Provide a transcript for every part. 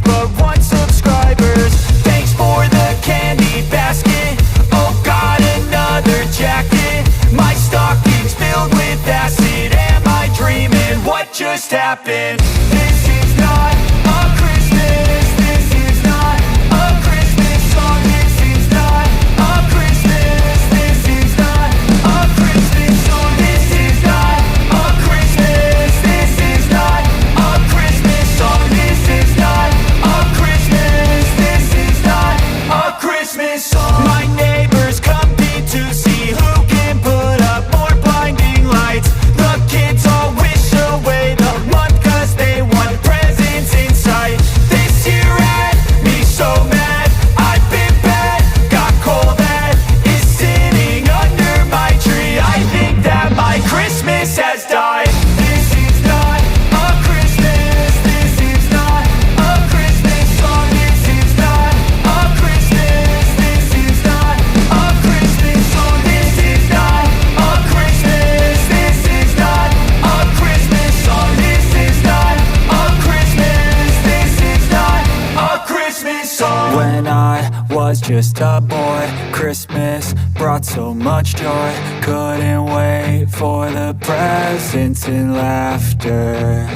but 1 subscribers. Thanks for the candy basket. Oh god, another jacket. My stocking's filled with acid. Am I dreaming? What just happened? This is not a Christmas. This is not a Christmas song. This is not a Christmas. This is not a Christmas song. This is not a Christmas. This is not a Christmas song. This is not a Christmas. This is not a Christmas song. My neighbors compete to see who can put up more blinding lights. The kids all wish away the month 'cause they want presents in sight. This year had me so mad. I've been bad, got coal that is sitting under my tree. I think that my Christmas has died. This is not a Christmas. This is not a Christmas song. This is not a Christmas. This is not a Christmas song. This is not a Christmas. This is not a Christmas song. This is not a Christmas. This is not a Christmas song. When I was just a boy, Christmas brought so much joy. Couldn't wait for the presents and laughter.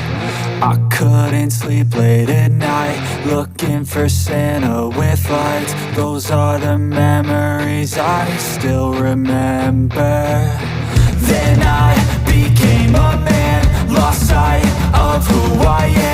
I couldn't sleep late at night, looking for Santa with lights. Those are the memories I still remember. Then I became a man, lost sight of who I am.